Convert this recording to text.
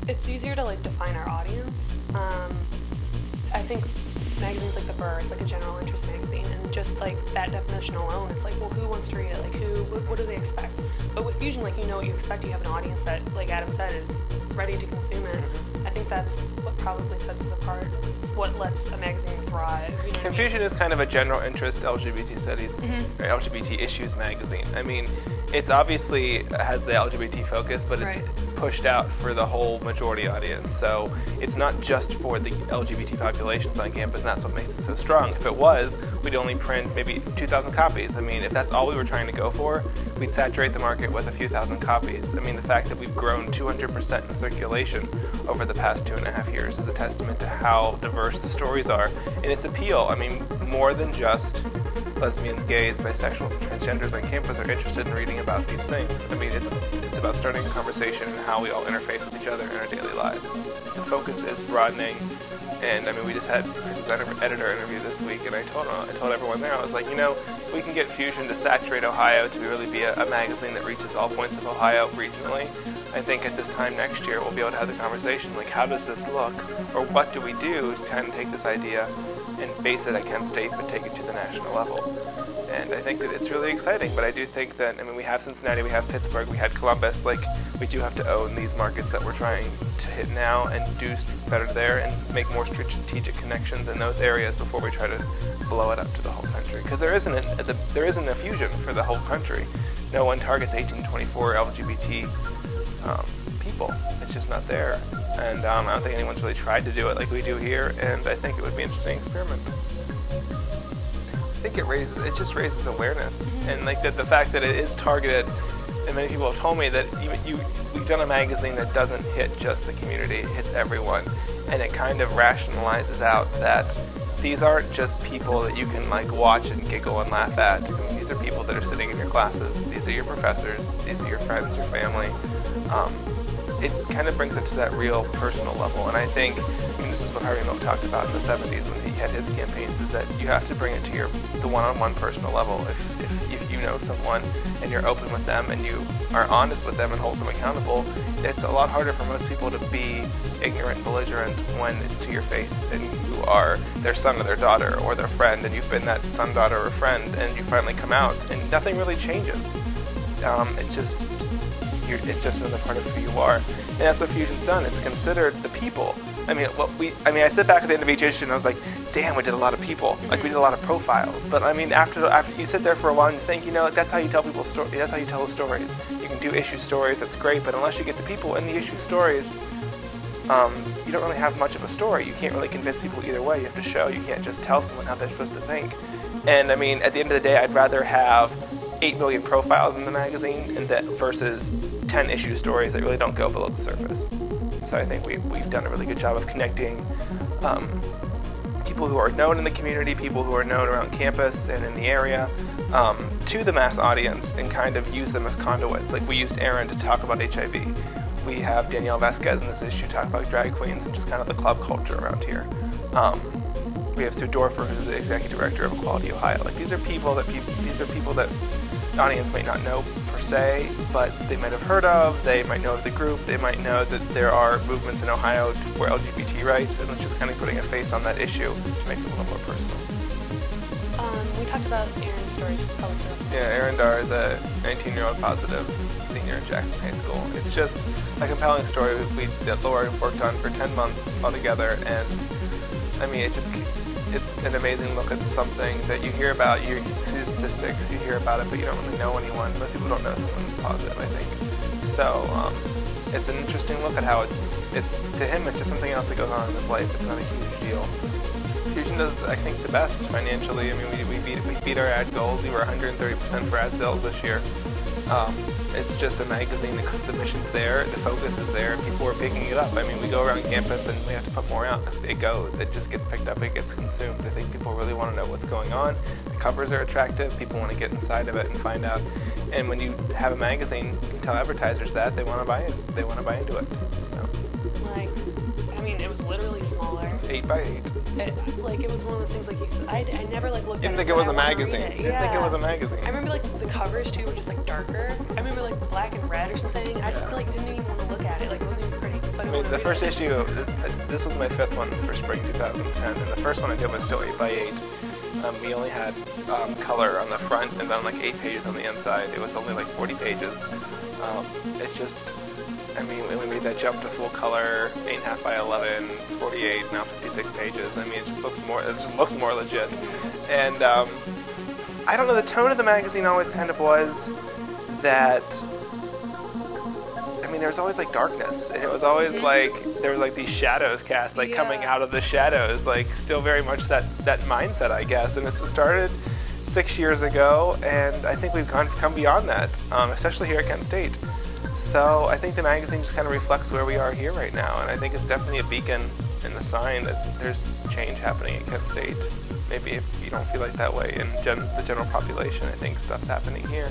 it's easier to like define our audience. I think magazines like The Bird, like a general interest magazine, and just like that definition alone, it's like, well, who wants to read it? Like, what do they expect? But with Fusion, like, you know what you expect. You have an audience that, like Adam said, is ready to consume it. I think that's what probably sets us apart. It's what lets a magazine thrive. You know what I mean? Fusion is kind of a general interest LGBT studies, or LGBT issues magazine. I mean, it's obviously has the LGBT focus, but it's pushed out for the whole majority audience. So it's not just for the LGBT populations on campus, and that's what makes it so strong. If it was, we'd only print maybe 2,000 copies. I mean, if that's all we were trying to go for, we'd saturate the market with a few thousand copies. I mean, the fact that we've grown 200% in circulation over the past 2.5 years is a testament to how diverse the stories are and its appeal. I mean, more than just lesbians, gays, bisexuals, and transgenders on campus are interested in reading about these things. I mean, it's about starting a conversation and how we all interface with each other in our daily lives. The focus is broadening, and I mean, we just had Chris's editor interview this week, and I told everyone there, I was like, you know, we can get Fusion to saturate Ohio to really be a magazine that reaches all points of Ohio regionally. I think at this time next year we'll be able to have the conversation like, how does this look, or what do we do to kind of take this idea and base it at Kent State but take it to the national level. And I think that it's really exciting, but I do think that, I mean, we have Cincinnati, we have Pittsburgh, we had Columbus, like, we do have to own these markets that we're trying to hit now and do better there and make more strategic connections in those areas before we try to blow it up to the whole country. Because there isn't a Fusion for the whole country. No one targets 18 to 24 LGBT people. It's just not there. And I don't think anyone's really tried to do it like we do here, and I think it would be an interesting experiment. I think it just raises awareness, and like the fact that it is targeted, and many people have told me that we've done a magazine that doesn't hit just the community, it hits everyone, and it kind of rationalizes out that these aren't just people that you can like watch and giggle and laugh at. I mean, these are people that are sitting in your classes, these are your professors, these are your friends, your family. It kind of brings it to that real personal level, and I think, this is what Harvey Milk talked about in the 70s when he had his campaigns, is that you have to bring it to the one-on-one personal level. If you know someone and you're open with them and you are honest with them and hold them accountable, it's a lot harder for most people to be ignorant and belligerent when it's to your face and you are their son or their daughter or their friend, and you've been that son, daughter, or friend, and you finally come out and nothing really changes. It's just another part of who you are. And that's what Fusion's done. It's considered the people. I mean, I sit back at the end of each issue and I was like, damn, we did a lot of people. Like, we did a lot of profiles. But I mean, after you sit there for a while and you think, that's how you tell people stories. That's how you tell the stories. You can do issue stories, that's great, but unless you get the people in the issue stories, you don't really have much of a story. You can't really convince people either way. You have to show. You can't just tell someone how they're supposed to think. And I mean, at the end of the day, I'd rather have 8 million profiles in the magazine versus 10 issue stories that really don't go below the surface. So I think we've done a really good job of connecting people who are known in the community, people who are known around campus and in the area, to the mass audience, and kind of use them as conduits. Like, we used Aaron to talk about HIV. We have Danielle Vasquez in this issue talk about drag queens and just kind of the club culture around here. We have Sue Dorfer, who's the executive director of Equality Ohio. Like, these are people that the audience might not know per se, but they might have heard of, they might know of the group, they might know that there are movements in Ohio for LGBT rights, and it's just kind of putting a face on that issue to make it a little more personal. We talked about Aaron's story. Yeah, Aaron Dar, the 19-year-old positive senior in Jackson High School. It's just a compelling story that Laura worked on for 10 months altogether, and I mean, it's an amazing look at something that you hear about. You see the statistics, you hear about it, but you don't really know anyone. Most people don't know someone that's positive, I think. So it's an interesting look at how it's to him, it's just something else that goes on in his life. It's not a huge deal. Fusion does, I think, the best financially. I mean, we beat our ad goals. We were 130% for ad sales this year. It's just a magazine. The mission's there, the focus is there, people are picking it up. I mean, we go around campus and we have to put more out. It goes. It just gets picked up. It gets consumed. I think people really want to know what's going on. The covers are attractive. People want to get inside of it and find out. And when you have a magazine, you can tell advertisers that they want to buy it. They want to buy into it. So. Like, I mean, it was literally smaller. It's 8 by 8. It was one of those things, like you said, I never like looked at it. Didn't think it was a magazine. Didn't think it was a magazine. I remember like the covers too were just like darker. I remember like black and red or something. I just like didn't even want to look at it. Like, it wasn't even pretty. So I I don't mean, want the to first read it. issue, this was my 5th one for spring 2010, and the first one I did was still 8x8. We only had color on the front and then like 8 pages on the inside. It was only like 40 pages. It's just, I mean, when we made that jump to full color, 8.5 by 11, 48, now 56 pages. I mean, it just looks more legit. And I don't know, the tone of the magazine always kind of was that, I mean, there was always like darkness, and it was always like there were like these shadows cast, like coming out of the shadows, like still very much that mindset, I guess. And it started 6 years ago, and I think we've come beyond that, especially here at Kent State. So I think the magazine just kind of reflects where we are here right now, and I think it's definitely a beacon and a sign that there's change happening at Kent State. Maybe if you don't feel like that way in the general population, I think stuff's happening here.